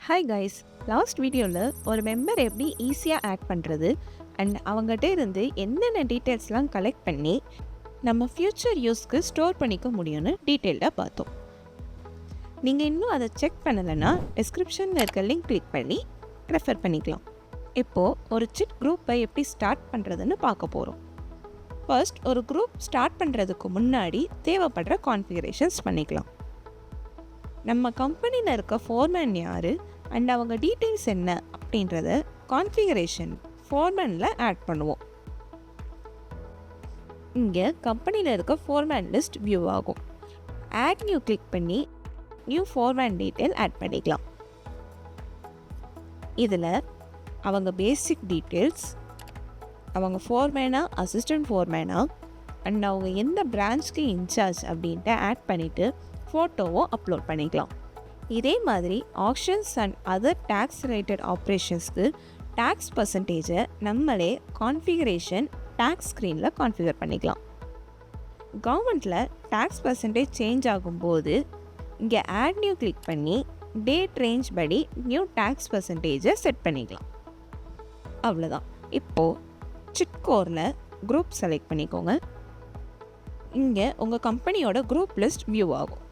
Hi guys, last வீடியோவில் ஒரு member எப்படி ஈஸியாக ஆட் பண்ணுறது அண்ட் அவங்ககிட்ட இருந்து என்னென்ன டீட்டெயில்ஸ்லாம் கலெக்ட் பண்ணி நம்ம ஃப்யூச்சர் யூஸ்க்கு ஸ்டோர் பண்ணிக்க முடியும்னு டீட்டெயில்டாக பார்த்தோம். நீங்கள் இன்னும் அதை செக் பண்ணலைன்னா டிஸ்கிரிப்ஷனில் இருக்க லிங்க் கிளிக் பண்ணி ரெஃபர் பண்ணிக்கலாம். இப்போது ஒரு சிட் குரூப்பை எப்படி ஸ்டார்ட் பண்ணுறதுன்னு பார்க்க போகிறோம். ஃபர்ஸ்ட் ஒரு குரூப் ஸ்டார்ட் பண்ணுறதுக்கு முன்னாடி தேவைப்படுற கான்ஃபிகரேஷன்ஸ் பண்ணிக்கலாம். நம்ம கம்பெனியில் இருக்க ஃபோர்மேன் யார் அண்ட் அவங்க டீட்டெயில்ஸ் என்ன அப்படின்றத கான்ஃபிகரேஷன் ஃபோர்மேனில் ஆட் பண்ணுவோம். இங்கே கம்பெனியில் இருக்க ஃபோர்மேன் லிஸ்ட் வியூ ஆகும். ஆட் நியூ கிளிக் பண்ணி நியூ ஃபோர்மேன் டீட்டெயில் ஆட் பண்ணிக்கலாம். இதில் அவங்க பேசிக் டீட்டெயில்ஸ், அவங்க ஃபோர்மேனா அசிஸ்டன்ட் ஃபோர்மேனா அண்ட் அவங்க எந்த பிரான்ச்க்கு இன்சார்ஜ் அப்படின்ட்டு ஆட் பண்ணிவிட்டு ஃபோட்டோவும் அப்லோட் பண்ணிக்கலாம். இதே மாதிரி actions and other tax related ஆப்ரேஷன்ஸ்க்கு டேக்ஸ் பர்சன்டேஜை நம்மளே கான்ஃபிகரேஷன் டேக்ஸ் ஸ்க்ரீனில் கான்ஃபிகர் பண்ணிக்கலாம். கவர்மெண்ட்டில் டேக்ஸ் பர்சன்டேஜ் சேஞ்ச் ஆகும்போது இங்கே ஆட் நியூ கிளிக் பண்ணி டேட் ரேஞ்ச் படி நியூ டேக்ஸ் பர்சன்டேஜை செட் பண்ணிக்கலாம். அவ்வளோதான். இப்போது சிட் கோரில் குரூப் செலக்ட் பண்ணிக்கோங்க. இங்கே உங்கள் கம்பெனியோட குரூப் லிஸ்ட் வியூ ஆகும்.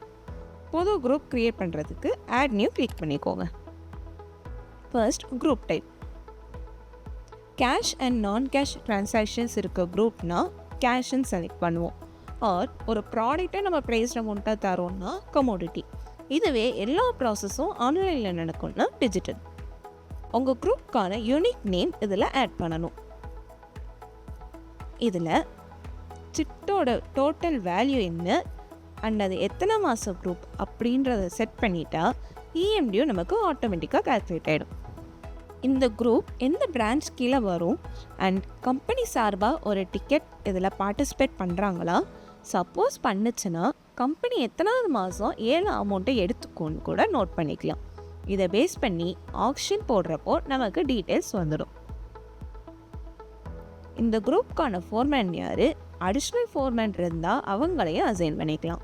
புது குரூப் க்ரியேட் பண்ணுறதுக்கு ஆட் நியூ கிளிக் பண்ணிக்கோங்க. First group type. Cash and நான் கேஷ் ட்ரான்சாக்ஷன்ஸ் இருக்க குரூப்னா கேஷ்ன்னு செலக்ட் பண்ணுவோம். ஆர் ஒரு ப்ராடக்டை நம்ம ப்ரைஸ் அமௌண்ட்டாக தரோம்னா கமோடிட்டி. இதுவே எல்லா ப்ராசஸும் ஆன்லைனில் நடக்கும்னா டிஜிட்டல். உங்கள் குரூப்கான யூனிக் நேம் இதில் ஆட் பண்ணணும். இதில் சிட்டோட டோட்டல் வேல்யூ என்ன அண்ட் அது எத்தனை மாதம் குரூப் அப்படின்றத செட் பண்ணிட்டா இஎம்டியூ நமக்கு ஆட்டோமேட்டிக்காக கால்குலேட் ஆகிடும். இந்த குரூப் எந்த பிரான்ச் கீழே வரும் அண்ட் கம்பெனி சார்பாக ஒரு டிக்கெட் இதில் பார்ட்டிசிபேட் பண்ணுறாங்களா, சப்போஸ் பண்ணுச்சுன்னா கம்பெனி எத்தனாவது மாதம் ஏழு அமௌண்ட்டை எடுத்துக்கோன்னு கூட நோட் பண்ணிக்கலாம். இதை பேஸ் பண்ணி ஆக்ஷன் போடுறப்போ நமக்கு டீட்டெயில்ஸ் வந்துடும். இந்த குரூப்கான ஃபோர்மேன் யார், அடிஷ்னல் ஃபோர்மேன் இருந்தால் அவங்களையும் அசைன் பண்ணிக்கலாம்.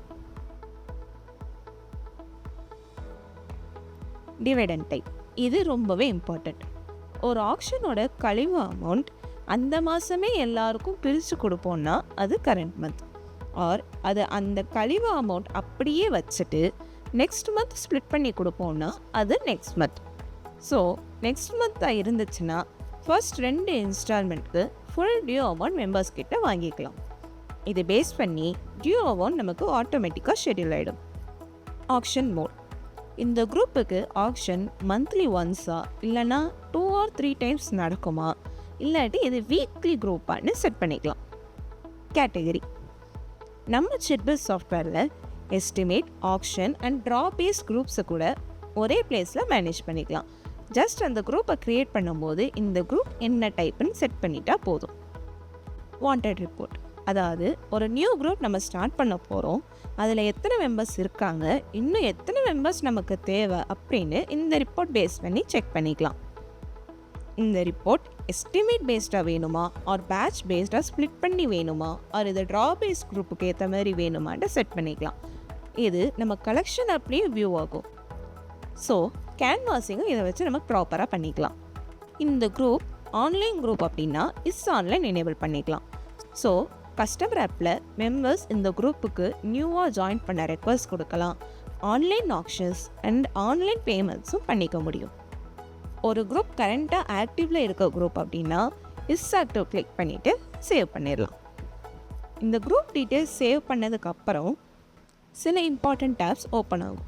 டிவிடெண்ட் டைப், இது ரொம்பவே இம்பார்ட்டண்ட். ஒரு ஆக்ஷனோட கழிவு அமௌண்ட் அந்த மாதமே எல்லாருக்கும் பிரித்து கொடுப்போம்னா அது கரண்ட் மந்த். ஆர் அது அந்த கழிவு அமௌண்ட் அப்படியே வச்சுட்டு நெக்ஸ்ட் மந்த் ஸ்ப்ளிட் பண்ணி கொடுப்போம்னா அது நெக்ஸ்ட் மந்த். ஸோ நெக்ஸ்ட் மந்த்தாக இருந்துச்சுன்னா ஃபர்ஸ்ட் 2 இன்ஸ்டால்மெண்ட்க்கு ஃபுல் டியூ அமௌண்ட் மெம்பர்ஸ் கிட்ட வாங்கிக்கலாம். இதை பேஸ் பண்ணி டியூ அமௌண்ட் நமக்கு ஆட்டோமேட்டிக்காக ஷெட்யூல் ஆகிடும். Action mode. இந்த குரூப்புக்கு ஆக்ஷன் மந்த்லி ஒன்ஸா இல்லைனா 2 or 3 டைம்ஸ் நடக்குமா, இல்லாட்டி இது வீக்லி குரூப்பான்னு செட் பண்ணிக்கலாம். கேட்டகரி. நம்ம Chit.biz சாஃப்ட்வேரில் estimate, action and draw base குரூப்ஸை கூட ஒரே பிளேஸில் மேனேஜ் பண்ணிக்கலாம். ஜஸ்ட் அந்த குரூப்பை க்ரியேட் பண்ணும்போது இந்த குரூப் என்ன டைப்புன்னு செட் பண்ணிட்டா போதும். வாண்டட் ரிப்போர்ட், அதாவது ஒரு நியூ குரூப் நம்ம ஸ்டார்ட் பண்ண போகிறோம், அதில் எத்தனை மெம்பர்ஸ் இருக்காங்க, இன்னும் எத்தனை மெம்பர்ஸ் நமக்கு தேவை அப்படின்னு இந்த ரிப்போர்ட் பேஸ் பண்ணி செக் பண்ணிக்கலாம். இந்த ரிப்போர்ட் எஸ்டிமேட் பேஸ்டாக வேணுமா ஆர் பேட்ச் பேஸ்டாக ஸ்ப்ளிட் பண்ணி வேணுமா ஆர் இது ட்ரா பேஸ் குரூப்புக்கு ஏற்ற மாதிரி வேணுமான்னு செட் பண்ணிக்கலாம். இது நம்ம கலெக்ஷன் அப்படியே வியூ ஆகும். ஸோ கேன்வாசிங்கும் இதை வச்சு நம்ம ப்ராப்பராக பண்ணிக்கலாம். இந்த குரூப் ஆன்லைன் குரூப் அப்படின்னா ஆன்லைன் எனேபிள் பண்ணிக்கலாம். ஸோ கஸ்டமர் ஆப்பில் மெம்பர்ஸ் இந்த குரூப்புக்கு நியூவாக ஜாயின் பண்ண ரெக்வஸ்ட் கொடுக்கலாம். ஆன்லைன் ஆக்ஷன்ஸ் அண்ட் ஆன்லைன் பேமெண்ட்ஸும் பண்ணிக்க முடியும். ஒரு குரூப் கரண்ட்டாக ஆக்டிவில் இருக்க குரூப் அப்படின்னா ஆக்டிவ் கிளிக் பண்ணிவிட்டு சேவ் பண்ணிடலாம். இந்த குரூப் டீட்டெயில்ஸ் சேவ் பண்ணதுக்கப்புறம் சில இம்பார்ட்டண்ட் டேப்ஸ் ஓப்பன் ஆகும்.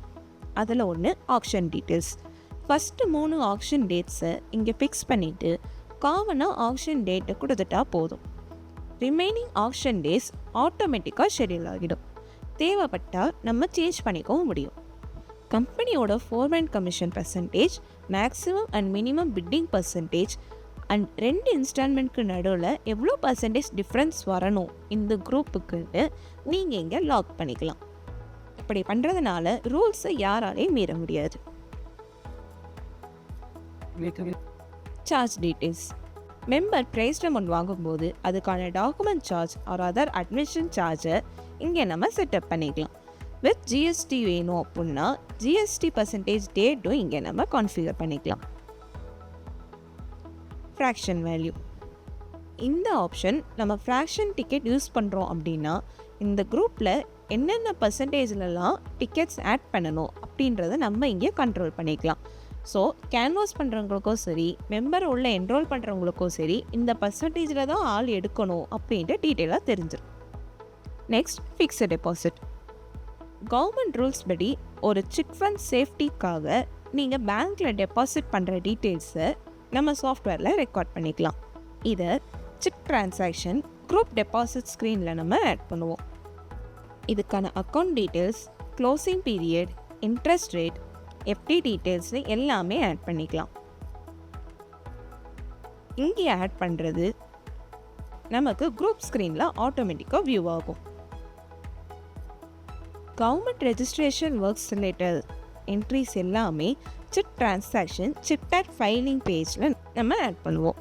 அதில் ஒன்று ஆக்ஷன் டீட்டெயில்ஸ். ஃபஸ்ட்டு 3 ஆக்ஷன் டேட்ஸை இங்கே ஃபிக்ஸ் பண்ணிவிட்டு காமனாக ஆக்ஷன் டேட்டை கொடுத்துட்டா போதும். ரிமைனிங் ஆக்ஷன் டேஸ் ஆட்டோமேட்டிக்காக ஷெட்யூல் ஆகிடும். தேவைப்பட்டால் நம்ம சேஞ்ச் பண்ணிக்கவும் முடியும். கம்பெனியோட foreman commission percentage, maximum and minimum bidding percentage and 2 இன்ஸ்டால்மெண்ட்க்கு நடுவில் எவ்வளோ பர்சன்டேஜ் டிஃப்ரென்ஸ் வரணும் இந்த குரூப்புக்குன்னு நீங்கள் இங்கே லாக் பண்ணிக்கலாம். இப்படி பண்ணுறதுனால ரூல்ஸை யாராலையும் மீற முடியாது. Charge details. Member prize amount வாங்கும்போது அதுக்கான document charge or other admission சார்ஜை இங்கே நம்ம செட்டப் பண்ணிக்கலாம். வித் ஜிஎஸ்டி வேணும் அப்படின்னா ஜிஎஸ்டி பர்சன்டேஜ் டேட்டும் இங்கே நம்ம கான்ஃபிகர் பண்ணிக்கலாம். Fraction value. இந்த ஆப்ஷன் நம்ம ஃப்ராக்ஷன் டிக்கெட் யூஸ் பண்ணுறோம் அப்படின்னா இந்த குரூப்பில் என்னென்ன பர்சன்டேஜ்லலாம் டிக்கெட்ஸ் ஆட் பண்ணணும் அப்படின்றத நம்ம இங்கே கண்ட்ரோல் பண்ணிக்கலாம். ஸோ கேன்வாஸ் பண்ணுறவங்களுக்கும் சரி, மெம்பர் உள்ள என்ரோல் பண்ணுறவங்களுக்கும் சரி, இந்த பர்சன்டேஜில் தான் ஆள் எடுக்கணும் அப்படின்ட்டு டீட்டெயிலாக தெரிஞ்சிடும். Next, fixed deposit. Government rules படி ஒரு சிட் ஃபண்ட் சேஃப்டிக்காக நீங்கள் பேங்க்கில் டெபாசிட் பண்ணுற டீட்டெயில்ஸை நம்ம சாஃப்ட்வேரில் ரெக்கார்ட் பண்ணிக்கலாம். இதை சிட் டிரான்சாக்ஷன் குரூப் டெபாசிட் ஸ்க்ரீனில் நம்ம ஆட் பண்ணுவோம். இதுக்கான account details, closing period, interest rate, FD details எல்லாமே ஆட் பண்ணிக்கலாம். இங்கே ஆட் பண்ணுறது நமக்கு குரூப் ஸ்க்ரீனில் ஆட்டோமேட்டிக்காக வியூ ஆகும். Government registration works related entries எல்லாமே சிட் டிரான்சாக்ஷன் சிட் ஃபைலிங் பேஜில் நம்ம ஆட் பண்ணுவோம்.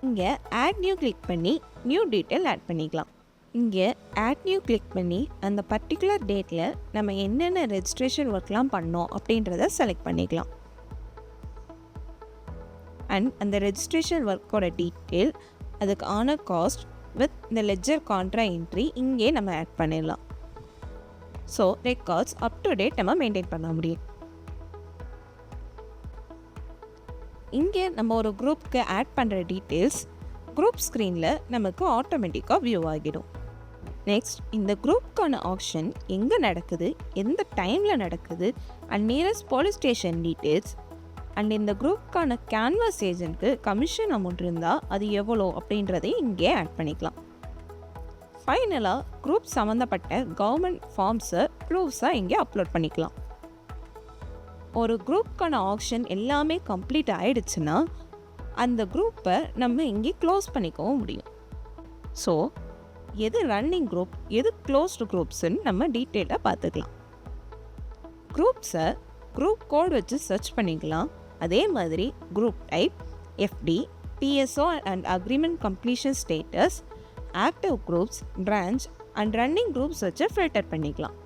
இங்கே ஆட் நியூ கிளிக் பண்ணி நியூ டீட்டெயில் ஆட் பண்ணிக்கலாம். இங்கே ஆட் நியூ கிளிக் பண்ணி அந்த பர்டிகுலர் டேட்டில் நம்ம என்னென்ன ரெஜிஸ்ட்ரேஷன் ஒர்க்லாம் பண்ணோம் அப்படின்றத செலக்ட் பண்ணிக்கலாம். அண்ட் அந்த ரெஜிஸ்ட்ரேஷன் ஒர்க்கோட டீட்டெயில், அதுக்கு ஆன காஸ்ட் வித் இந்த லெட்ஜர் கான்ட்ரா என்ட்ரி இங்கே நம்ம ஆட் பண்ணிடலாம். So records up to date நம்ம மெயின்டைன் பண்ண முடியும். இங்கே நம்ம ஒரு குரூப்புக்கு ஆட் பண்ணுற டீட்டெயில்ஸ் குரூப் ஸ்க்ரீனில் நமக்கு ஆட்டோமேட்டிக்காக வியூ ஆகிடும். நெக்ஸ்ட், இந்த குரூப்புக்கான ஆக்ஷன் எங்கே நடக்குது, எந்த டைமில் நடக்குது, and nearest police station details, and இந்த குரூப்புக்கான கேன்வாஸ் ஏஜென்ட்க்கு கமிஷன் அமௌண்ட் இருந்தால் அது எவ்வளோ அப்படின்றதையும் இங்கே ஆட் பண்ணிக்கலாம். ஃபைனலாக குரூப் சம்மந்தப்பட்ட கவர்மெண்ட் ஃபார்ம்ஸை ப்ரூஃப்ஸாக இங்கே அப்லோட் பண்ணிக்கலாம். ஒரு குரூப்புக்கான ஆக்ஷன் எல்லாமே கம்ப்ளீட் ஆகிடுச்சுன்னா அந்த குரூப்பை நம்ம இங்கே க்ளோஸ் பண்ணிக்கவும் முடியும். ஸோ எது ரன்னிங் குரூப், எது க்ளோஸ்டு குரூப்ஸ்ன்னு நம்ம டீட்டெயிலாக பார்த்துக்கலாம். குரூப்ஸை குரூப் கோட் வச்சு சர்ச் பண்ணிக்கலாம். அதே மாதிரி group type, FD, DSO and agreement completion status, active groups, branch and running groups வச்சு ஃபில்டர் பண்ணிக்கலாம்.